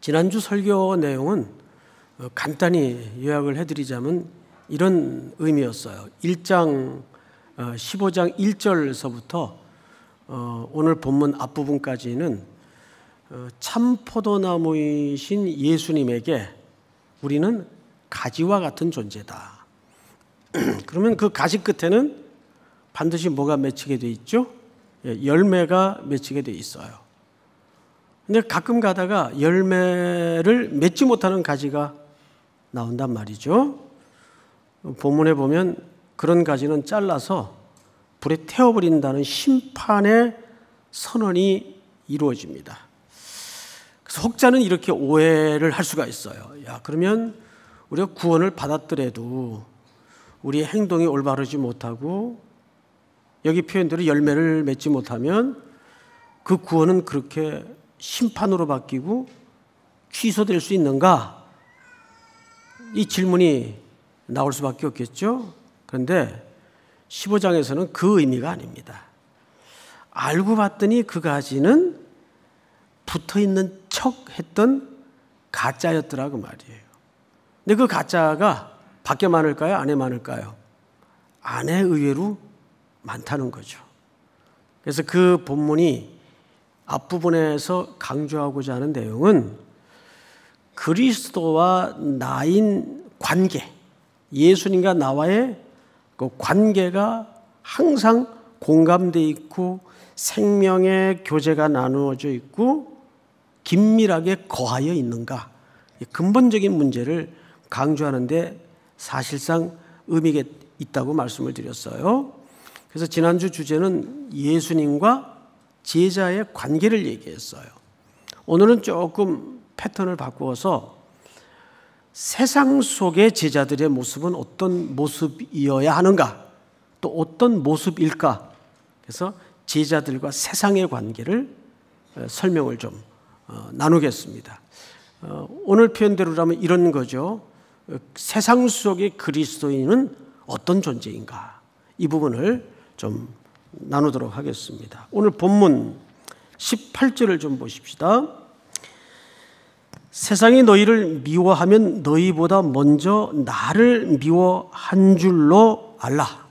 지난주 설교 내용은 간단히 요약을 해드리자면 이런 의미였어요. 15장 1절서부터 오늘 본문 앞부분까지는 참 포도나무이신 예수님에게 우리는 가지와 같은 존재다. 그러면 그 가지 끝에는 반드시 뭐가 맺히게 돼 있죠? 열매가 맺히게 돼 있어요. 근데 가끔 가다가 열매를 맺지 못하는 가지가 나온단 말이죠. 본문에 보면 그런 가지는 잘라서 불에 태워버린다는 심판의 선언이 이루어집니다. 그래서 혹자는 이렇게 오해를 할 수가 있어요. 야, 그러면 우리가 구원을 받았더라도 우리의 행동이 올바르지 못하고 여기 표현대로 열매를 맺지 못하면 그 구원은 그렇게 심판으로 바뀌고 취소될 수 있는가? 이 질문이 나올 수밖에 없겠죠. 그런데 15장에서는 그 의미가 아닙니다. 알고 봤더니 그 가지는 붙어있는 척 했던 가짜였더라고 말이에요. 근데 그 가짜가 밖에 많을까요? 안에 많을까요? 안에 의외로 많다는 거죠. 그래서 그 본문이 앞부분에서 강조하고자 하는 내용은 그리스도와 나인 관계, 예수님과 나와의 그 관계가 항상 공감되어 있고 생명의 교제가 나누어져 있고 긴밀하게 거하여 있는가, 근본적인 문제를 강조하는데 사실상 의미가 있다고 말씀을 드렸어요. 그래서 지난주 주제는 예수님과 제자의 관계를 얘기했어요. 오늘은 조금 패턴을 바꾸어서 세상 속의 제자들의 모습은 어떤 모습이어야 하는가, 또 어떤 모습일까, 그래서 제자들과 세상의 관계를 설명을 좀 나누겠습니다. 오늘 표현대로라면 이런 거죠. 세상 속의 그리스도인은 어떤 존재인가, 이 부분을 좀 나누도록 하겠습니다. 오늘 본문 18절을 좀 보십시다. 세상이 너희를 미워하면 너희보다 먼저 나를 미워한 줄로 알라.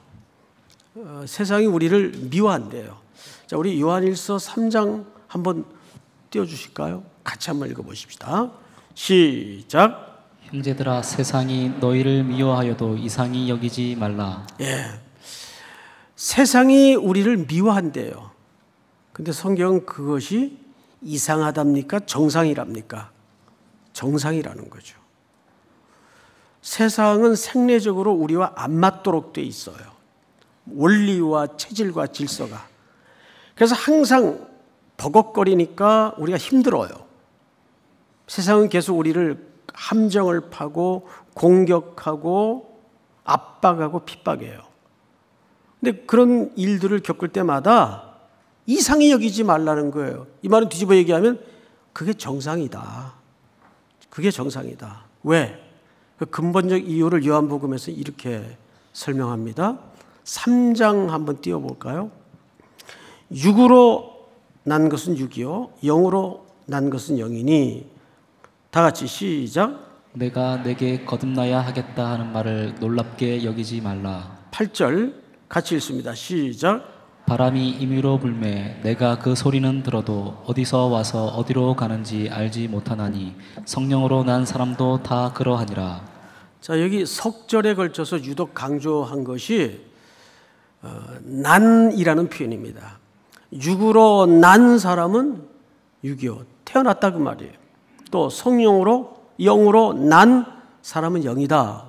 세상이 우리를 미워한대요. 자, 우리 요한일서 3장 한번 띄워주실까요? 같이 한번 읽어보십시다. 시작. 형제들아, 세상이 너희를 미워하여도 이상히 여기지 말라. 예, 세상이 우리를 미워한대요. 근데 성경은 그것이 이상하답니까? 정상이랍니까? 정상이라는 거죠. 세상은 생리적으로 우리와 안 맞도록 돼 있어요. 원리와 체질과 질서가. 그래서 항상 버벅거리니까 우리가 힘들어요. 세상은 계속 우리를 함정을 파고 공격하고 압박하고 핍박해요. 근데 그런 일들을 겪을 때마다 이상히 여기지 말라는 거예요. 이 말은 뒤집어 얘기하면 그게 정상이다. 그게 정상이다. 왜? 그 근본적 이유를 요한복음에서 이렇게 설명합니다. 3장 한번 띄워볼까요? 육으로 난 것은 육이요 영으로 난 것은 영이니. 다 같이 시작. 내가 내게 거듭나야 하겠다 하는 말을 놀랍게 여기지 말라. 8절 같이 읽습니다. 시작. 바람이 임의로 불매 내가 그 소리는 들어도 어디서 와서 어디로 가는지 알지 못하나니 성령으로 난 사람도 다 그러하니라. 자, 여기 석절에 걸쳐서 유독 강조한 것이 난이라는 표현입니다. 육으로 난 사람은 육이요 태어났다 그 말이에요. 또 성령으로 영으로 난 사람은 영이다.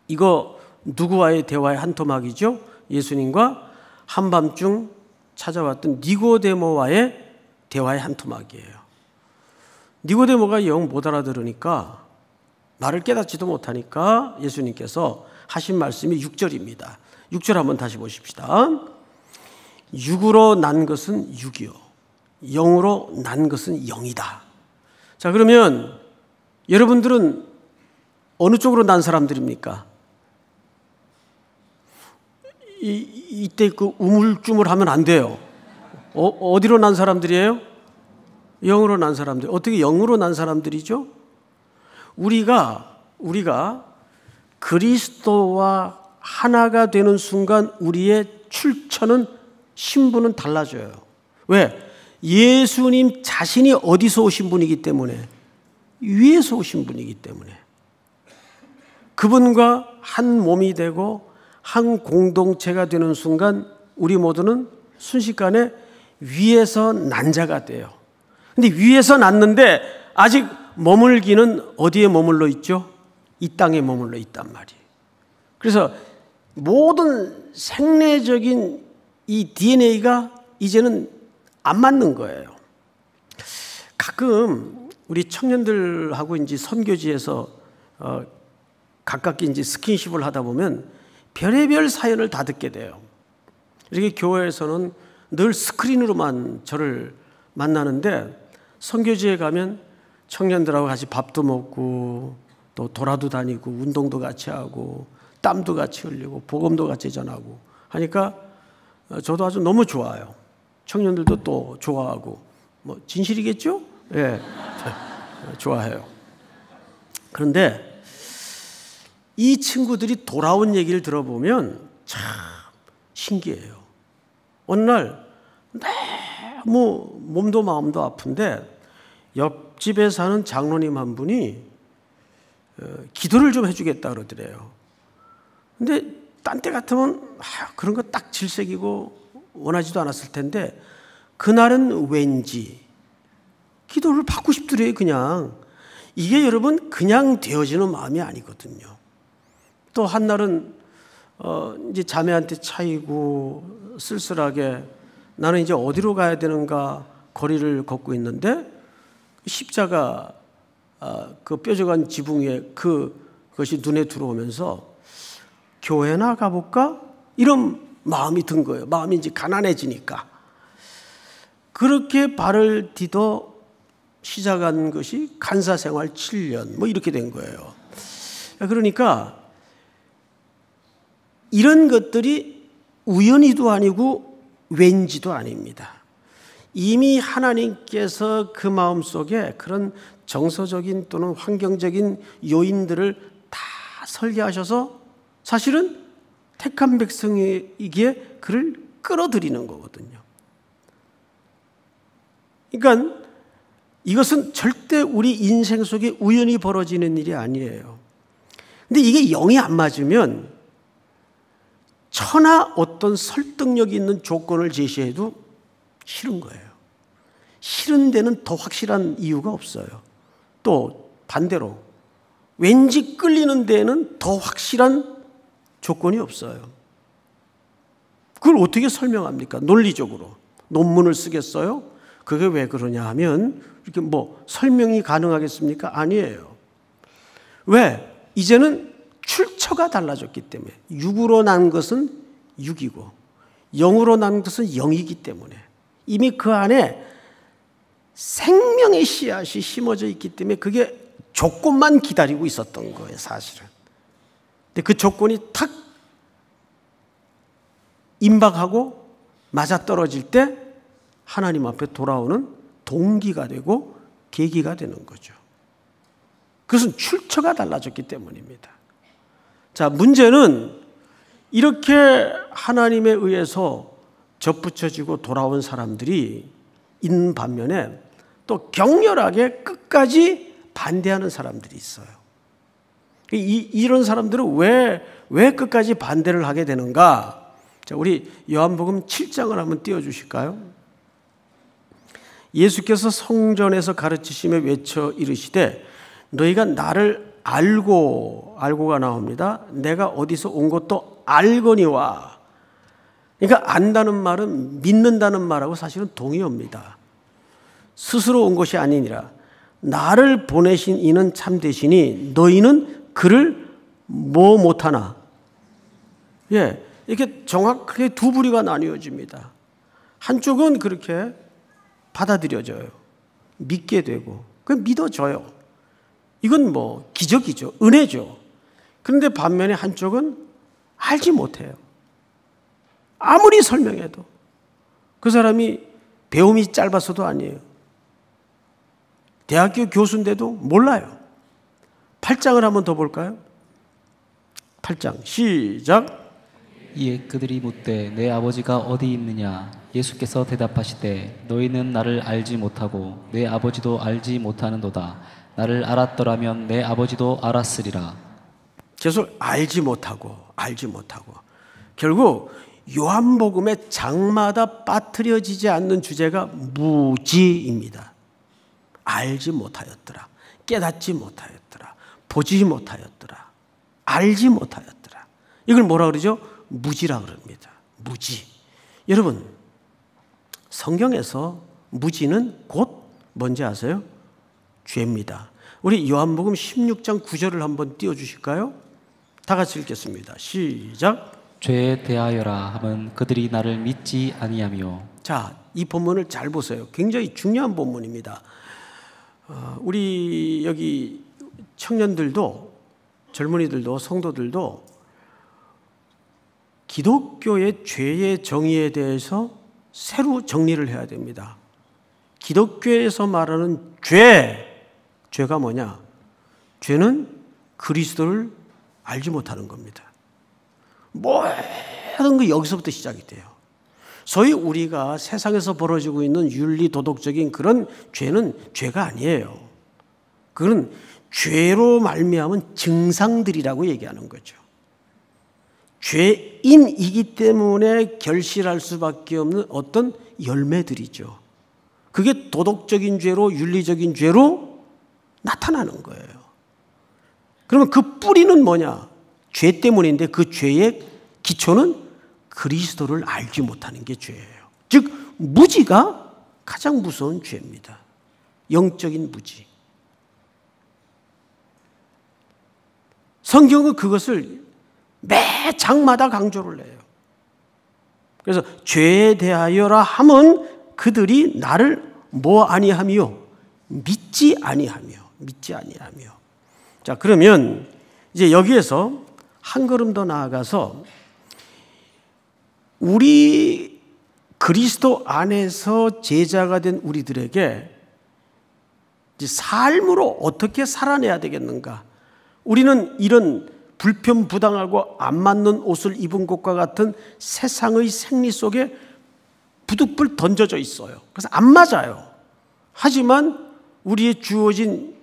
이거 누구와의 대화의 한 토막이죠? 예수님과 한밤중 찾아왔던 니고데모와의 대화의 한 토막이에요. 니고데모가 영 못 알아들으니까, 말을 깨닫지도 못하니까 예수님께서 하신 말씀이 6절입니다. 6절 한번 다시 보십시다. 육으로 난 것은 육이요 영으로 난 것은 영이다. 자, 그러면 여러분들은 어느 쪽으로 난 사람들입니까? 이때 그 우물쭈물하면 안 돼요. 어디로 난 사람들이에요? 영으로 난 사람들. 어떻게 영으로 난 사람들이죠? 우리가 그리스도와 하나가 되는 순간 우리의 출처는, 신분은 달라져요. 왜? 예수님 자신이 어디서 오신 분이기 때문에, 위에서 오신 분이기 때문에. 그분과 한 몸이 되고 한 공동체가 되는 순간 우리 모두는 순식간에 위에서 난 자가 돼요. 근데 위에서 났는데 아직 머물기는 어디에 머물러 있죠? 이 땅에 머물러 있단 말이에요. 그래서 모든 생내적인 이 DNA가 이제는 안 맞는 거예요. 가끔 우리 청년들하고 이제 선교지에서 가깝게 이제 스킨십을 하다 보면 별의별 사연을 다 듣게 돼요. 이렇게 교회에서는 늘 스크린으로만 저를 만나는데 선교지에 가면 청년들하고 같이 밥도 먹고 또 돌아도 다니고 운동도 같이 하고 땀도 같이 흘리고 복음도 같이 전하고 하니까 저도 아주 너무 좋아요. 청년들도 또 좋아하고, 뭐 진실이겠죠? 예, 좋아해요. 그런데 이 친구들이 돌아온 얘기를 들어보면 참 신기해요. 어느 날 너무 몸도 마음도 아픈데 옆집에 사는 장로님 한 분이 기도를 좀 해주겠다 그러더래요. 근데 딴 때 같으면 그런 거 딱 질색이고 원하지도 않았을 텐데 그날은 왠지 기도를 받고 싶더래요. 그냥 이게 여러분 그냥 되어지는 마음이 아니거든요. 또 한날은 이제 자매한테 차이고 쓸쓸하게 나는 이제 어디로 가야 되는가 거리를 걷고 있는데 십자가 그 뾰족한 지붕 위에 그것이 눈에 들어오면서 교회나 가볼까? 이런 마음이 든 거예요. 마음이 이제 가난해지니까. 그렇게 발을 디뎌 시작한 것이 간사 생활 7년 뭐 이렇게 된 거예요. 그러니까 이런 것들이 우연히도 아니고 왠지도 아닙니다. 이미 하나님께서 그 마음속에 그런 정서적인 또는 환경적인 요인들을 다 설계하셔서 사실은 택한 백성이기에 그를 끌어들이는 거거든요. 그러니까 이것은 절대 우리 인생 속에 우연히 벌어지는 일이 아니에요. 근데 이게 영이 안 맞으면 천하 어떤 설득력이 있는 조건을 제시해도 싫은 거예요. 싫은 데는 더 확실한 이유가 없어요. 또 반대로 왠지 끌리는 데에는 더 확실한 조건이 없어요. 그걸 어떻게 설명합니까? 논리적으로. 논문을 쓰겠어요? 그게 왜 그러냐 하면 이렇게 뭐 설명이 가능하겠습니까? 아니에요. 왜? 이제는 출처가 달라졌기 때문에. 육으로 난 것은 육이고 영으로 난 것은 영이기 때문에 이미 그 안에 생명의 씨앗이 심어져 있기 때문에 그게 조건만 기다리고 있었던 거예요, 사실은. 근데 그 조건이 탁 임박하고 맞아떨어질 때 하나님 앞에 돌아오는 동기가 되고 계기가 되는 거죠. 그것은 출처가 달라졌기 때문입니다. 자, 문제는 이렇게 하나님에 의해서 접붙여지고 돌아온 사람들이 있는 반면에 또 격렬하게 끝까지 반대하는 사람들이 있어요. 이런 사람들은 왜 끝까지 반대를 하게 되는가? 자, 우리 요한복음 7장을 한번 띄워주실까요? 예수께서 성전에서 가르치시며 외쳐 이르시되 너희가 나를 알고가 나옵니다. 내가 어디서 온 것도 알거니와. 그러니까 안다는 말은 믿는다는 말하고 사실은 동의어입니다. 스스로 온 것이 아니니라. 나를 보내신 이는 참되시니 너희는 그를 뭐 못하나. 예, 이렇게 정확하게 두 부류가 나뉘어집니다. 한쪽은 그렇게 받아들여져요. 믿게 되고 그 믿어져요. 이건 뭐 기적이죠. 은혜죠. 그런데 반면에 한쪽은 알지 못해요. 아무리 설명해도 그 사람이 배움이 짧아서도 아니에요. 대학교 교수인데도 몰라요. 8장을 한번 더 볼까요? 8장 시작. 이에 그들이 묻되 내 아버지가 어디 있느냐? 예수께서 대답하시되 너희는 나를 알지 못하고 내 아버지도 알지 못하는도다. 나를 알았더라면 내 아버지도 알았으리라. 계속 알지 못하고 결국 요한복음의 장마다 빠뜨려지지 않는 주제가 무지입니다. 알지 못하였더라. 깨닫지 못하였더라. 보지 못하였더라. 알지 못하였더라. 이걸 뭐라 그러죠? 무지라 그럽니다. 무지. 여러분, 성경에서 무지는 곧 뭔지 아세요? 죄입니다. 우리 요한복음 16장 9절을 한번 띄워주실까요? 다 같이 읽겠습니다. 시작. 죄에 대하여라 하면 그들이 나를 믿지 아니하며. 자, 이 본문을 잘 보세요. 굉장히 중요한 본문입니다. 우리 여기 청년들도 젊은이들도 성도들도 기독교의 죄의 정의에 대해서 새로 정리를 해야 됩니다. 기독교에서 말하는 죄가 뭐냐? 죄는 그리스도를 알지 못하는 겁니다. 모든 게 여기서부터 시작이 돼요. 소위 우리가 세상에서 벌어지고 있는 윤리 도덕적인 그런 죄는 죄가 아니에요. 그건 죄로 말미암은 증상들이라고 얘기하는 거죠. 죄인이기 때문에 결실할 수밖에 없는 어떤 열매들이죠. 그게 도덕적인 죄로 윤리적인 죄로 나타나는 거예요. 그러면 그 뿌리는 뭐냐? 죄 때문인데 그 죄의 기초는 그리스도를 알지 못하는 게 죄예요. 즉 무지가 가장 무서운 죄입니다. 영적인 무지. 성경은 그것을 매 장마다 강조를 해요. 그래서 죄에 대하여라 함은 그들이 나를 뭐 아니하며 믿지 아니하며. 자, 그러면 이제 여기에서 한 걸음 더 나아가서 우리 그리스도 안에서 제자가 된 우리들에게 이제 삶으로 어떻게 살아내야 되겠는가? 우리는 이런 불편부당하고 안 맞는 옷을 입은 것과 같은 세상의 생리 속에 부득불 던져져 있어요. 그래서 안 맞아요. 하지만 우리의 주어진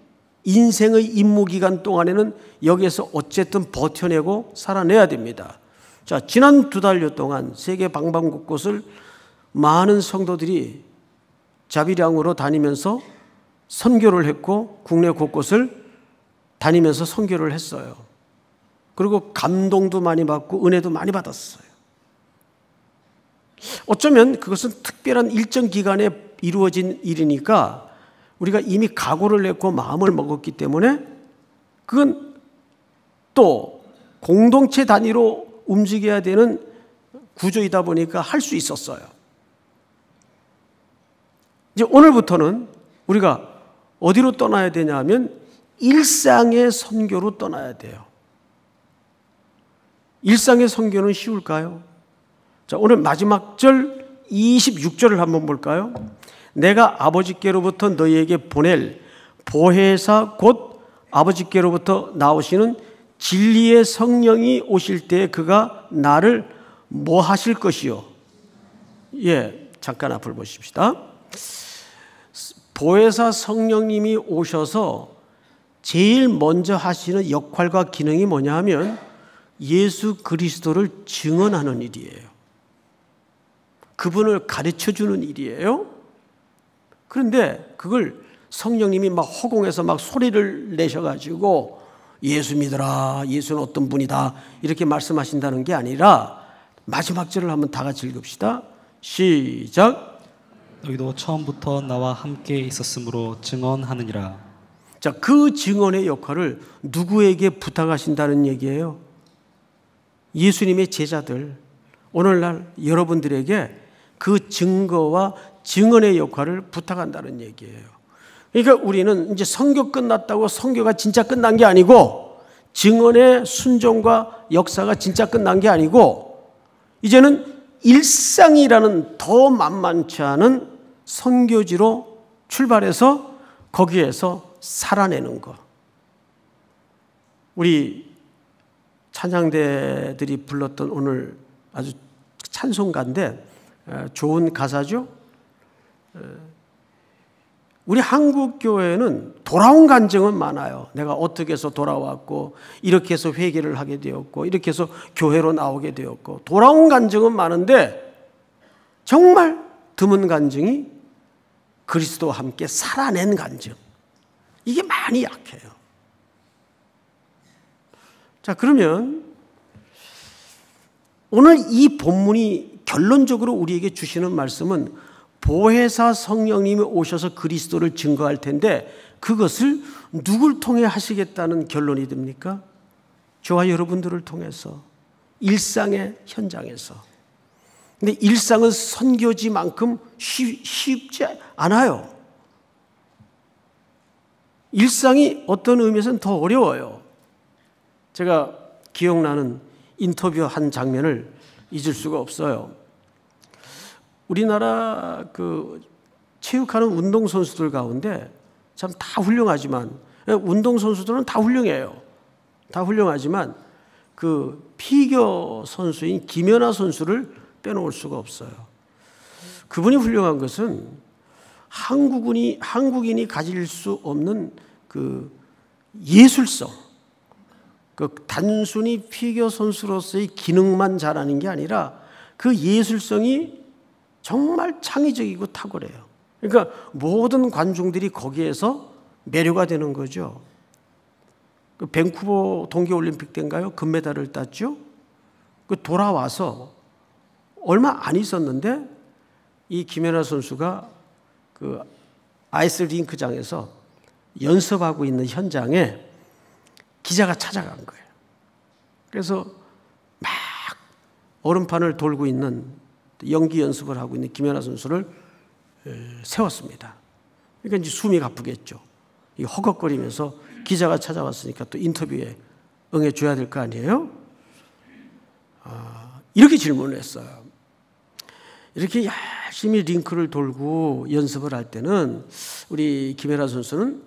인생의 임무기간 동안에는 여기에서 어쨌든 버텨내고 살아내야 됩니다. 자, 지난 2달여 동안 세계 방방곳곳을 많은 성도들이 자비량으로 다니면서 선교를 했고 국내 곳곳을 다니면서 선교를 했어요. 그리고 감동도 많이 받고 은혜도 많이 받았어요. 어쩌면 그것은 특별한 일정 기간에 이루어진 일이니까 우리가 이미 각오를 했고 마음을 먹었기 때문에 그건 또 공동체 단위로 움직여야 되는 구조이다 보니까 할 수 있었어요. 이제 오늘부터는 우리가 어디로 떠나야 되냐 하면 일상의 선교로 떠나야 돼요. 일상의 선교는 쉬울까요? 자, 오늘 마지막 절 26절을 한번 볼까요? 내가 아버지께로부터 너희에게 보낼 보혜사 곧 아버지께로부터 나오시는 진리의 성령이 오실 때 그가 나를 뭐 하실 것이요? 예, 잠깐 앞을 보십시다. 보혜사 성령님이 오셔서 제일 먼저 하시는 역할과 기능이 뭐냐 하면 예수 그리스도를 증언하는 일이에요. 그분을 가르쳐주는 일이에요. 그런데 그걸 성령님이 막 허공에서 막 소리를 내셔가지고 예수 믿어라, 예수는 어떤 분이다 이렇게 말씀하신다는 게 아니라 마지막 절을 한번 다 같이 읽읍시다. 시작. 너희도 처음부터 나와 함께 있었으므로 증언하느니라. 자, 그 증언의 역할을 누구에게 부탁하신다는 얘기예요? 예수님의 제자들, 오늘날 여러분들에게 그 증거와 증언의 역할을 부탁한다는 얘기예요. 그러니까 우리는 이제 선교 끝났다고 선교가 진짜 끝난 게 아니고 증언의 순종과 역사가 진짜 끝난 게 아니고 이제는 일상이라는 더 만만치 않은 선교지로 출발해서 거기에서 살아내는 것. 우리 찬양대들이 불렀던 오늘 아주 찬송가인데 좋은 가사죠. 우리 한국 교회는 돌아온 간증은 많아요. 내가 어떻게 해서 돌아왔고, 이렇게 해서 회개를 하게 되었고, 이렇게 해서 교회로 나오게 되었고, 돌아온 간증은 많은데 정말 드문 간증이 그리스도와 함께 살아낸 간증. 이게 많이 약해요. 자, 그러면 오늘 이 본문이 결론적으로 우리에게 주시는 말씀은 보혜사 성령님이 오셔서 그리스도를 증거할 텐데 그것을 누굴 통해 하시겠다는 결론이 됩니까? 저와 여러분들을 통해서, 일상의 현장에서. 근데 일상은 선교지만큼 쉽지 않아요. 일상이 어떤 의미에서는 더 어려워요. 제가 기억나는 인터뷰 한 장면을 잊을 수가 없어요. 우리나라 체육하는 운동선수들 가운데 참 다 훌륭하지만, 운동선수들은 다 훌륭해요. 다 훌륭하지만 그 피겨 선수인 김연아 선수를 빼놓을 수가 없어요. 그분이 훌륭한 것은 한국인이 가질 수 없는 그 예술성, 단순히 피겨 선수로서의 기능만 잘하는 게 아니라 그 예술성이 정말 창의적이고 탁월해요. 그러니까 모든 관중들이 거기에서 매료가 되는 거죠. 밴쿠버 동계올림픽 때인가요? 금메달을 땄죠. 돌아와서 얼마 안 있었는데 이 김연아 선수가 그 아이스 링크장에서 연습하고 있는 현장에 기자가 찾아간 거예요. 그래서 막 얼음판을 돌고 있는, 연기 연습을 하고 있는 김연아 선수를 세웠습니다. 그러니까 이제 숨이 가쁘겠죠. 허걱거리면서 기자가 찾아왔으니까 또 인터뷰에 응해줘야 될 거 아니에요? 이렇게 질문을 했어요. 이렇게 열심히 링크를 돌고 연습을 할 때는 우리 김연아 선수는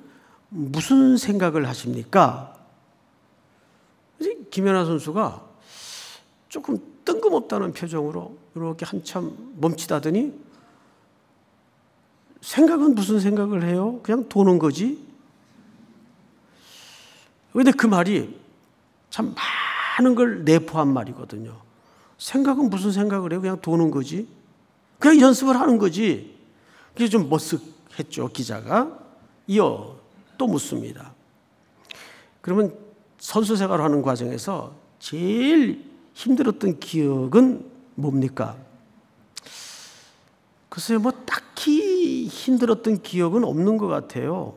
무슨 생각을 하십니까? 김연아 선수가 조금 뜬금없다는 표정으로 이렇게 한참 멈칫하더니, 생각은 무슨 생각을 해요? 그냥 도는 거지. 그런데 그 말이 참 많은 걸 내포한 말이거든요. 생각은 무슨 생각을 해요? 그냥 도는 거지. 그냥 연습을 하는 거지. 그게 좀 머쓱했죠, 기자가. 이어 또 묻습니다. 그러면 선수 생활하는 과정에서 제일 힘들었던 기억은 뭡니까? 글쎄요, 딱히 힘들었던 기억은 없는 것 같아요.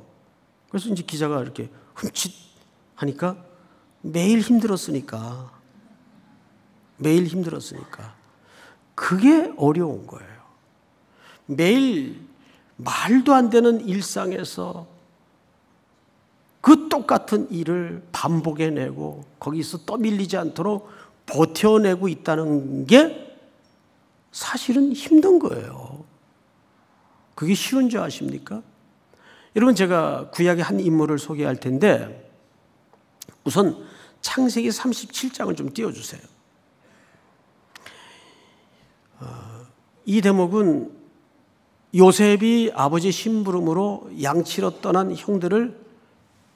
그래서 이제 기자가 이렇게 흠칫 하니까 매일 힘들었으니까. 그게 어려운 거예요. 매일 말도 안 되는 일상에서 그 똑같은 일을 반복해내고 거기서 떠밀리지 않도록 버텨내고 있다는 게 사실은 힘든 거예요. 그게 쉬운 줄 아십니까? 여러분, 제가 구약의 한 인물을 소개할 텐데 우선 창세기 37장을 좀 띄워주세요. 이 대목은 요셉이 아버지 심부름으로 양치러 떠난 형들을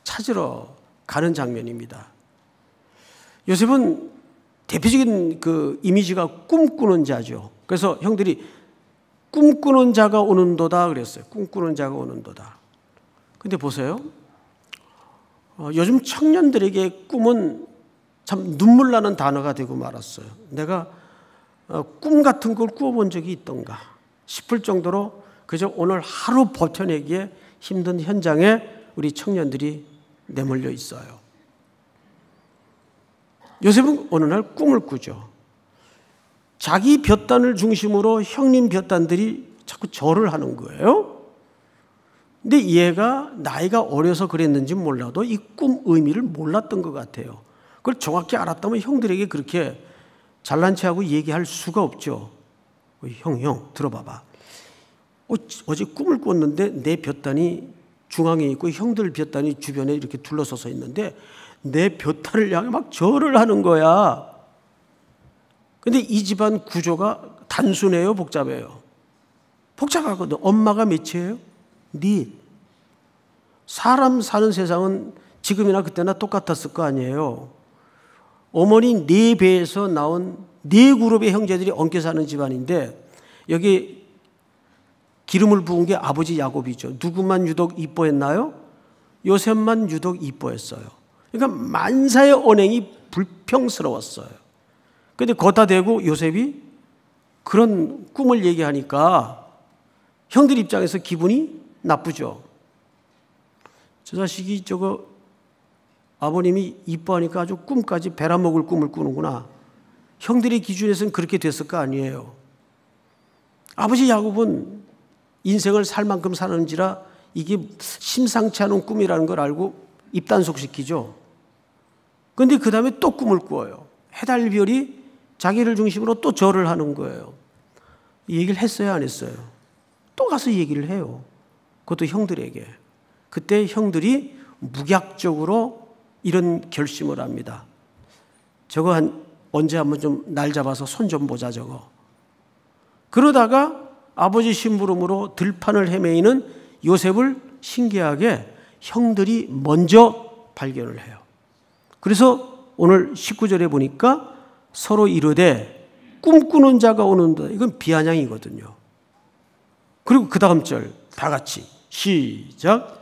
찾으러 가는 장면입니다. 요셉은 대표적인 그 이미지가 꿈꾸는 자죠. 그래서 형들이 꿈꾸는 자가 오는도다 그랬어요. 꿈꾸는 자가 오는도다. 근데 보세요. 요즘 청년들에게 꿈은 참 눈물 나는 단어가 되고 말았어요. 내가 꿈 같은 걸 꾸어본 적이 있던가 싶을 정도로 그저 오늘 하루 버텨내기에 힘든 현장에 우리 청년들이 내몰려 있어요. 요셉은 어느 날 꿈을 꾸죠. 자기 볕단을 중심으로 형님 볕단들이 자꾸 절을 하는 거예요. 근데 얘가 나이가 어려서 그랬는지 몰라도 이 꿈 의미를 몰랐던 것 같아요. 그걸 정확히 알았다면 형들에게 그렇게 잘난 체하고 얘기할 수가 없죠. 형 들어봐봐. 어제 꿈을 꿨는데 내 볕단이 중앙에 있고 형들 볕단이 주변에 이렇게 둘러서서 있는데 내 볕단을 향해 막 절을 하는 거야. 근데 이 집안 구조가 단순해요, 복잡해요? 복잡하거든. 엄마가 몇이에요? 넷. 사람 사는 세상은 지금이나 그때나 똑같았을 거 아니에요. 어머니 네 배에서 나온 네 그룹의 형제들이 엉켜 사는 집안인데 여기 기름을 부은 게 아버지 야곱이죠. 누구만 유독 이뻐했나요? 요셉만 유독 이뻐했어요. 그러니까 만사의 언행이 불평스러웠어요. 그런데 거기다 대고 요셉이 그런 꿈을 얘기하니까 형들 입장에서 기분이 나쁘죠. 저 자식이 저거 아버님이 이뻐하니까 아주 꿈까지 베라먹을 꿈을 꾸는구나. 형들의 기준에서는 그렇게 됐을 거 아니에요. 아버지 야곱은 인생을 살 만큼 사는지라 이게 심상치 않은 꿈이라는 걸 알고 입단속시키죠. 그런데 그 다음에 또 꿈을 꾸어요. 해달별이 자기를 중심으로 또 절을 하는 거예요. 이 얘기를 했어요, 안 했어요? 또 가서 얘기를 해요. 그것도 형들에게. 그때 형들이 묵약적으로 이런 결심을 합니다. 저거 언제 한번 좀 날 잡아서 손 좀 보자 저거. 그러다가 아버지 심부름으로 들판을 헤매이는 요셉을 신기하게 형들이 먼저 발견을 해요. 그래서 오늘 19절에 보니까 서로 이르되 꿈꾸는 자가 오는다. 이건 비아냥이거든요. 그리고 그 다음 절 다 같이 시작.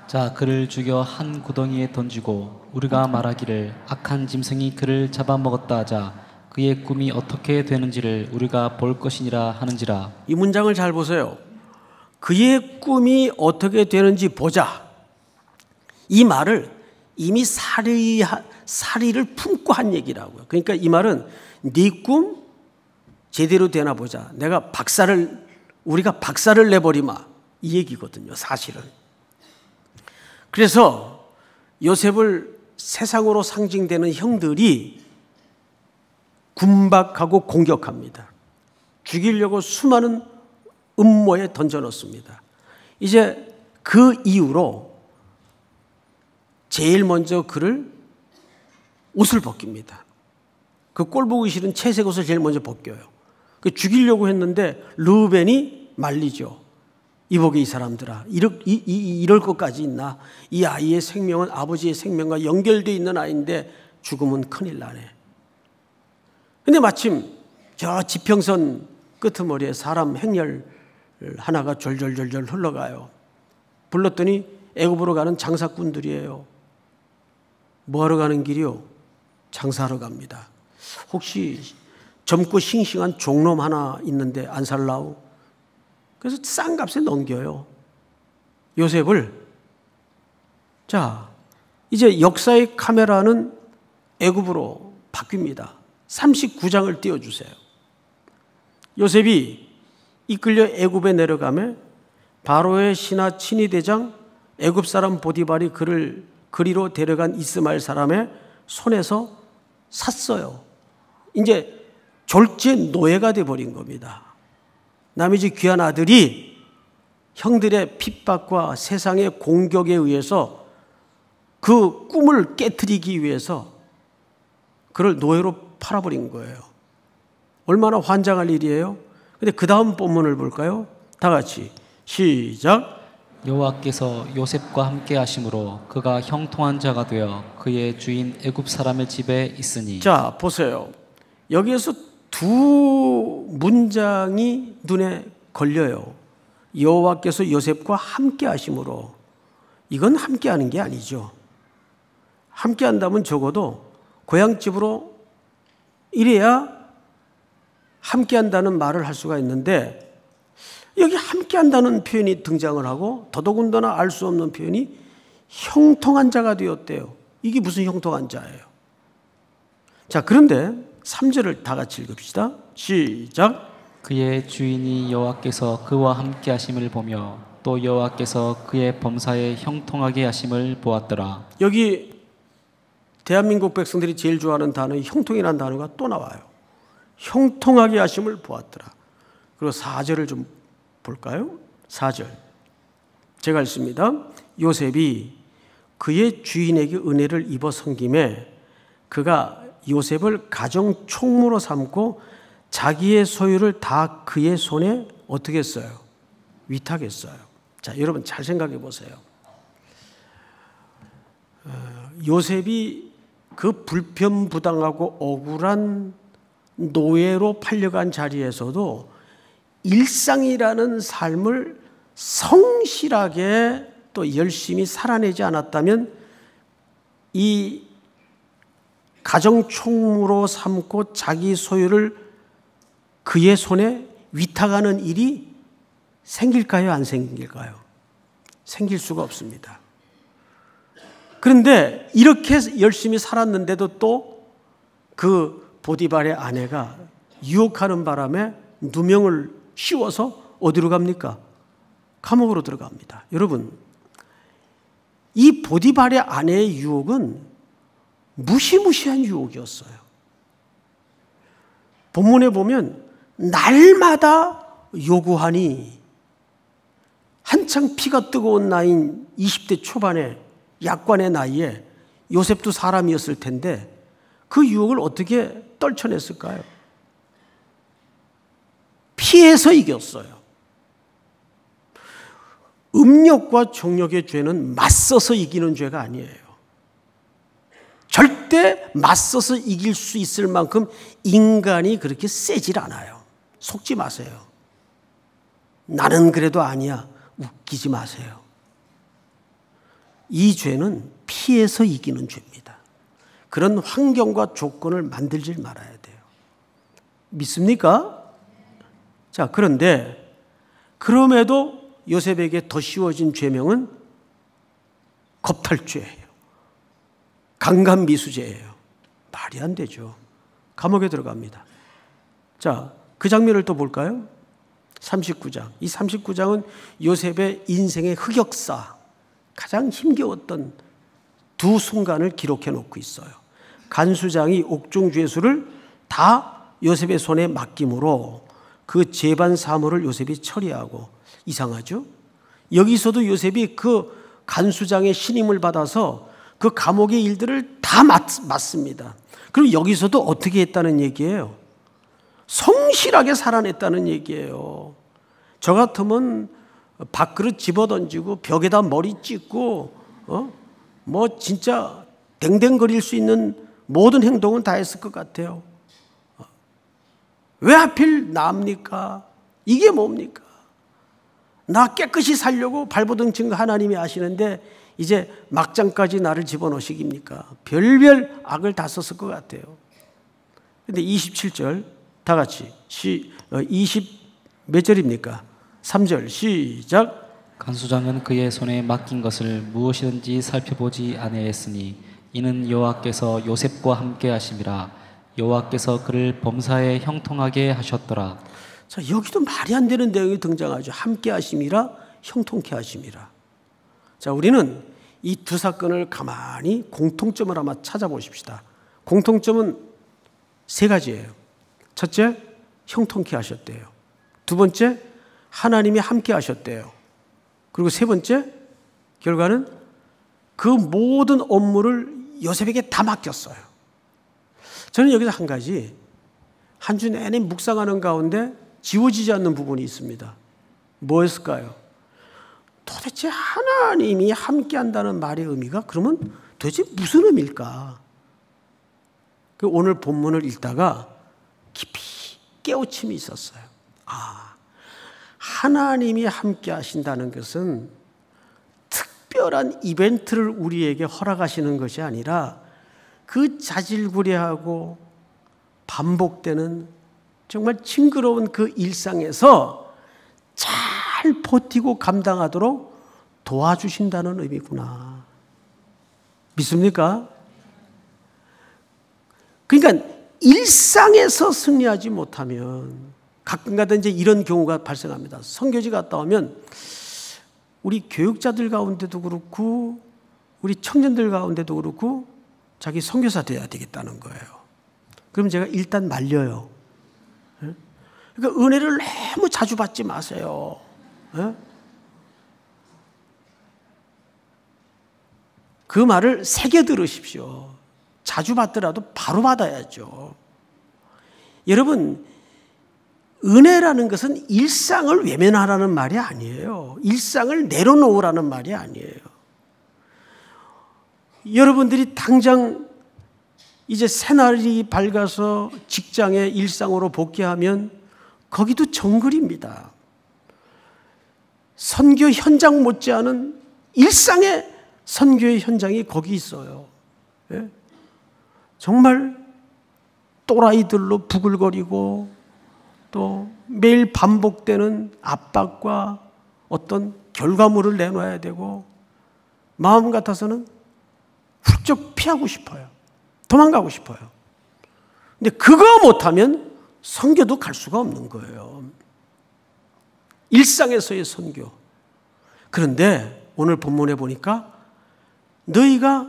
자, 그를 죽여 한 구덩이에 던지고 우리가 말하기를 악한 짐승이 그를 잡아먹었다 하자 그의 꿈이 어떻게 되는지를 우리가 볼 것이니라 하는지라. 이 문장을 잘 보세요. 그의 꿈이 어떻게 되는지 보자. 이 말을 이미 사리를 품고 한 얘기라고요. 그러니까 이 말은 네 꿈 제대로 되나 보자. 우리가 박살을 내버리마. 이 얘기거든요, 사실은. 그래서 요셉을 세상으로 상징되는 형들이 군박하고 공격합니다. 죽이려고 수많은 음모에 던져놓습니다. 이제 그 이후로 제일 먼저 그를 옷을 벗깁니다. 그 꼴 보기 싫은 채색 옷을 제일 먼저 벗겨요. 그 죽이려고 했는데 르우벤이 말리죠. 이보게 이 사람들아, 이럴 것까지 있나? 이 아이의 생명은 아버지의 생명과 연결되어 있는 아이인데 죽으면 큰일 나네. 근데 마침 저 지평선 끄트머리에 사람 행렬 하나가 졸졸졸졸 흘러가요. 불렀더니 애굽으로 가는 장사꾼들이에요. 뭐하러 가는 길이요? 장사하러 갑니다. 혹시 젊고 싱싱한 종놈 하나 있는데 안 살라우? 그래서 싼 값에 넘겨요. 요셉을. 자, 이제 역사의 카메라는 애굽으로 바뀝니다. 39장을 띄워주세요. 요셉이 이끌려 애굽에 내려가며 바로의 신하 친위대장 애굽 사람 보디발이 그를 그리로 데려간 이스마엘 사람의 손에서 샀어요. 이제 졸지의 노예가 돼버린 겁니다. 남의 집 귀한 아들이 형들의 핍박과 세상의 공격에 의해서 그 꿈을 깨트리기 위해서 그를 노예로 팔아버린 거예요. 얼마나 환장할 일이에요? 근데 그 다음 본문을 볼까요? 다 같이 시작. 여호와께서 요셉과 함께 하심으로 그가 형통한 자가 되어 그의 주인 애굽 사람의 집에 있으니. 자, 보세요. 여기에서 두 문장이 눈에 걸려요. 여호와께서 요셉과 함께 하심으로. 이건 함께 하는 게 아니죠. 함께 한다면 적어도 고향집으로 이래야 함께 한다는 말을 할 수가 있는데 여기 함께 한다는 표현이 등장을 하고 더더군다나 알 수 없는 표현이 형통한 자가 되었대요. 이게 무슨 형통한 자예요? 자, 그런데 3절을 다 같이 읽읍시다. 시작. 그의 주인이 여호와께서 그와 함께 하심을 보며 또 여호와께서 그의 범사에 형통하게 하심을 보았더라. 여기 대한민국 백성들이 제일 좋아하는 단어 형통이라는 단어가 또 나와요. 형통하게 하심을 보았더라. 그리고 4절을 좀 볼까요? 4절 제가 읽습니다. 요셉이 그의 주인에게 은혜를 입어 섬김에 그가 요셉을 가정 총무로 삼고 자기의 소유를 다 그의 손에 어떻게 했어요? 위탁했어요. 자, 여러분 잘 생각해 보세요. 요셉이 그 불편부당하고 억울한 노예로 팔려간 자리에서도 일상이라는 삶을 성실하게 또 열심히 살아내지 않았다면 이 가정 총무로 삼고 자기 소유를 그의 손에 위탁하는 일이 생길까요? 안 생길까요? 생길 수가 없습니다. 그런데 이렇게 열심히 살았는데도 또 그 보디발의 아내가 유혹하는 바람에 누명을 씌워서 어디로 갑니까? 감옥으로 들어갑니다. 여러분, 이 보디발의 아내의 유혹은 무시무시한 유혹이었어요. 본문에 보면 날마다 요구하니 한창 피가 뜨거운 나이인 20대 초반의 약관의 나이에 요셉도 사람이었을 텐데 그 유혹을 어떻게 떨쳐냈을까요? 피해서 이겼어요. 음욕과 정욕의 죄는 맞서서 이기는 죄가 아니에요. 절대 맞서서 이길 수 있을 만큼 인간이 그렇게 세질 않아요. 속지 마세요. 나는 그래도 아니야. 웃기지 마세요. 이 죄는 피해서 이기는 죄입니다. 그런 환경과 조건을 만들지 말아야 돼요. 믿습니까? 자, 그런데 그럼에도 요셉에게 더 씌워진 죄명은 겁탈죄예요. 강간미수죄예요. 말이 안 되죠. 감옥에 들어갑니다. 자, 그 장면을 또 볼까요? 39장. 이 39장은 요셉의 인생의 흑역사, 가장 힘겨웠던 두 순간을 기록해 놓고 있어요. 간수장이 옥중 죄수를 다 요셉의 손에 맡김으로 그 재반 사물을 요셉이 처리하고, 이상하죠? 여기서도 요셉이 그 간수장의 신임을 받아서 그 감옥의 일들을 다 맡습니다. 그럼 여기서도 어떻게 했다는 얘기예요? 성실하게 살아냈다는 얘기예요. 저 같으면 밥그릇 집어던지고 벽에다 머리 찍고 뭐 진짜 댕댕거릴 수 있는 모든 행동은 다 했을 것 같아요. 왜 하필 나입니까? 이게 뭡니까? 나 깨끗이 살려고 발버둥 친 거 하나님이 아시는데 이제 막장까지 나를 집어넣으시깁니까? 별별 악을 다 썼을 것 같아요. 근데 27절 다 같이 20 몇 절입니까? 3절 시작. 간수장은 그의 손에 맡긴 것을 무엇이든지 살펴보지 아니하였으니 이는 여호와께서 요셉과 함께 하심이라. 여호와께서 그를 범사에 형통하게 하셨더라. 자, 여기도 말이 안 되는 내용이 등장하죠. 함께 하심이라, 형통케 하심이라. 자, 우리는 이 두 사건을 가만히 공통점을 한번 찾아보십시다. 공통점은 세 가지예요. 첫째, 형통케 하셨대요. 두 번째, 하나님이 함께 하셨대요. 그리고 세 번째, 결과는 그 모든 업무를 요셉에게 다 맡겼어요. 저는 여기서 한 가지, 한 주 내내 묵상하는 가운데 지워지지 않는 부분이 있습니다. 뭐였을까요? 도대체 하나님이 함께 한다는 말의 의미가 그러면 도대체 무슨 의미일까? 오늘 본문을 읽다가 깊이 깨우침이 있었어요. 아, 하나님이 함께 하신다는 것은 특별한 이벤트를 우리에게 허락하시는 것이 아니라 그 자질구레하고 반복되는 정말 징그러운 그 일상에서 잘 버티고 감당하도록 도와주신다는 의미구나. 믿습니까? 그러니까 일상에서 승리하지 못하면 가끔가다 이제 이런 경우가 발생합니다. 선교지 갔다 오면 우리 교육자들 가운데도 그렇고 우리 청년들 가운데도 그렇고 자기 선교사 돼야 되겠다는 거예요. 그럼 제가 일단 말려요. 그러니까 은혜를 너무 자주 받지 마세요. 그 말을 새겨 들으십시오. 자주 받더라도 바로 받아야죠. 여러분, 은혜라는 것은 일상을 외면하라는 말이 아니에요. 일상을 내려놓으라는 말이 아니에요. 여러분들이 당장 이제 새날이 밝아서 직장에 일상으로 복귀하면 거기도 정글입니다. 선교 현장 못지않은 일상의 선교의 현장이 거기 있어요. 예? 정말 또라이들로 부글거리고 또 매일 반복되는 압박과 어떤 결과물을 내놔야 되고 마음 같아서는 훌쩍 피하고 싶어요. 도망가고 싶어요. 근데 그거 못하면 선교도 갈 수가 없는 거예요. 일상에서의 선교. 그런데 오늘 본문에 보니까 너희가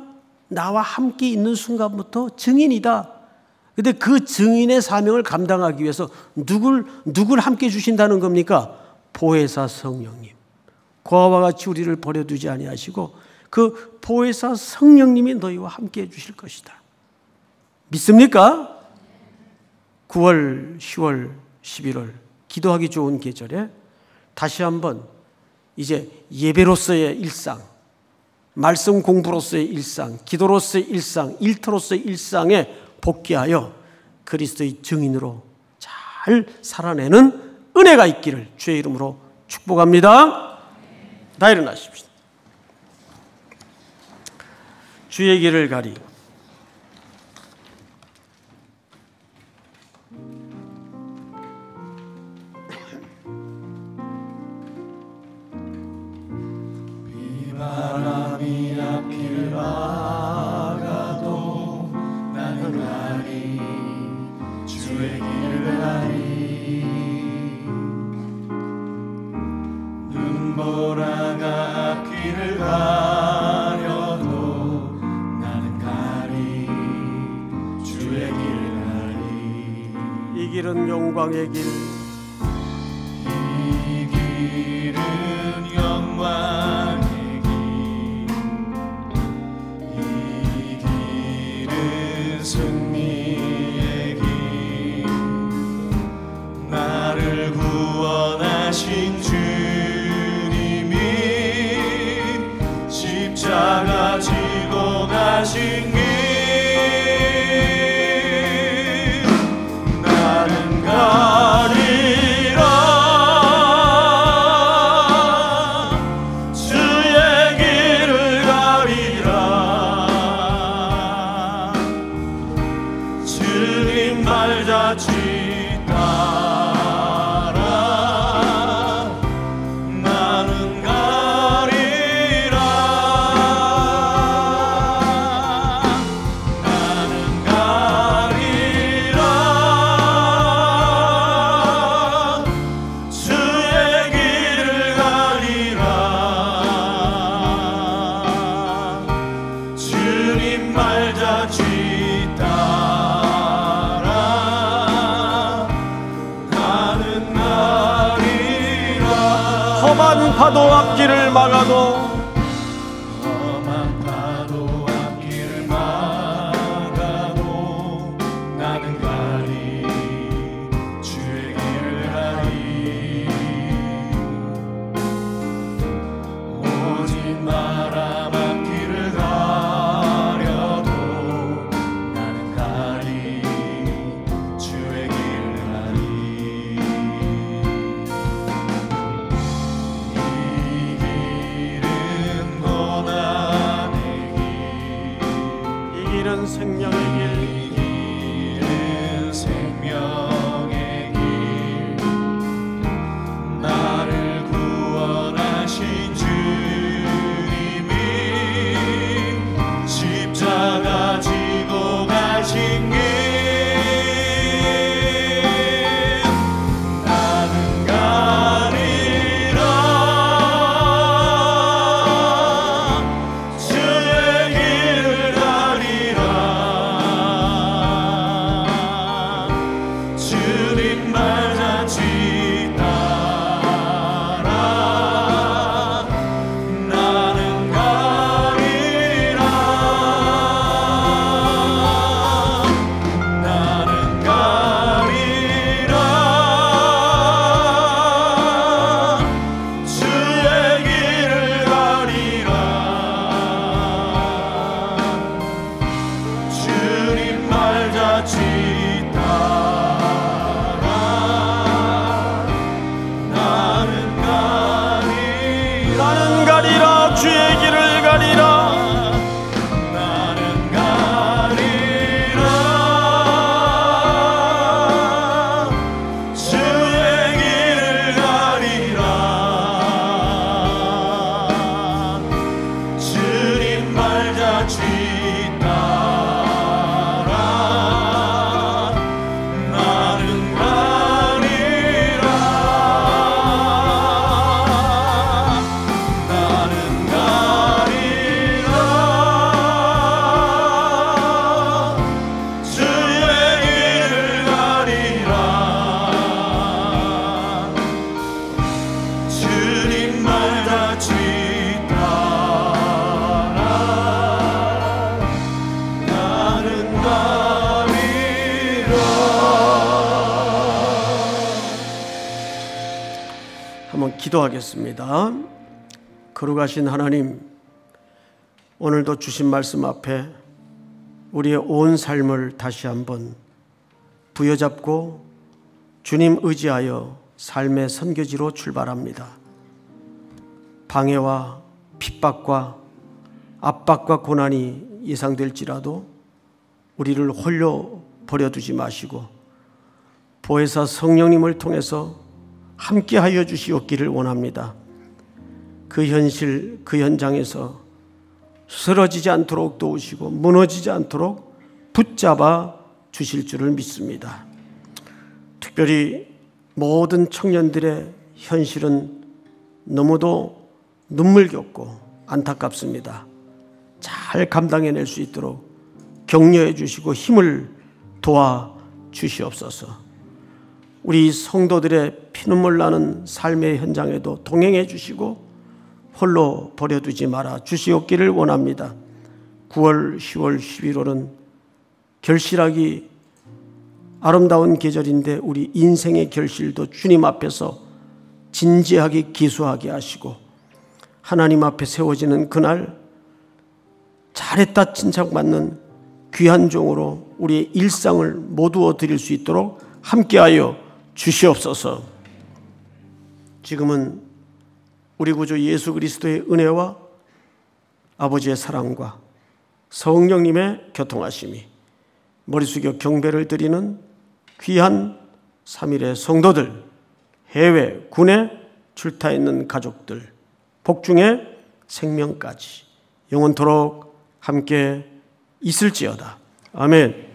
나와 함께 있는 순간부터 증인이다. 근데 그 증인의 사명을 감당하기 위해서 누굴 함께 주신다는 겁니까? 보혜사 성령님. 고아와 같이 우리를 버려두지 아니하시고 그 보혜사 성령님이 너희와 함께 해주실 것이다. 믿습니까? 9월, 10월, 11월 기도하기 좋은 계절에 다시 한번 이제 예배로서의 일상, 말씀 공부로서의 일상, 기도로서의 일상, 일터로서의 일상에 복귀하여 그리스도의 증인으로 잘 살아내는 은혜가 있기를 주의 이름으로 축복합니다. 다 일어나십시오. 주의 길을 가리. 비바람이 앞길 막아도 나는 가리 주의 길을 가리 눈보라가 앞길을 가려도 나는 가리 주의 길을 가리 이 길은 영광의 길, 이 길은 영광의 승리의 길 나를 구원하신 주님이 십자가 지고 가신 길 나는 가리라 주의 길을 가리라 주님 발자취 따라 나는 가리라 나는 가리라 주의 길을 가리라 주님 발자취 따라 나는 가리라 험한 파도 앞길을 막아도 험한 파도 앞길을 막아도 나는 가리 주의 길을 가리 오직 바람 앞길을 가려도 나는 가리 주의 길을 가리 이 길은 고난의 이 길은 생명의 길, 길, 이 길은 생명의 길, 나를 구원하신 주님이 십자가 지고 가신 길, 나는 가리라 주의 길을 가리라 가리라. 주의 길을 가리라. 나는 가리라. 주의 길을 가리라. 주님 발자취 따라 나는 가리라. 나는 가리라. 주의 길을 가리라. 주님 발자취 따라 나는 가리라. 한번 기도하겠습니다. 거룩하신 하나님, 오늘도 주신 말씀 앞에 우리의 온 삶을 다시 한번 부여잡고 주님 의지하여 삶의 선교지로 출발합니다. 방해와 핍박과 압박과 고난이 예상될지라도 우리를 홀로 버려두지 마시고 보혜사 성령님을 통해서 함께하여 주시옵기를 원합니다. 그 현실, 그 현장에서 쓰러지지 않도록 도우시고 무너지지 않도록 붙잡아 주실 줄을 믿습니다. 특별히 모든 청년들의 현실은 너무도 눈물겹고 안타깝습니다. 잘 감당해낼 수 있도록 격려해 주시고 힘을 도와 주시옵소서. 우리 성도들의 피눈물 나는 삶의 현장에도 동행해 주시고 홀로 버려두지 말아 주시옵기를 원합니다. 9월, 10월, 11월은 결실하기 아름다운 계절인데 우리 인생의 결실도 주님 앞에서 진지하게 기수하게 하시고 하나님 앞에 세워지는 그날 잘했다 칭찬받는 귀한 종으로 우리의 일상을 모두어 드릴 수 있도록 함께하여 주시옵소서. 지금은 우리 구주 예수 그리스도의 은혜와 아버지의 사랑과 성령님의 교통하심이 머리 숙여 경배를 드리는 귀한 3일의 성도들, 해외, 군에 출타 있는 가족들, 복중의 생명까지 영원토록 함께 있을지어다. 아멘.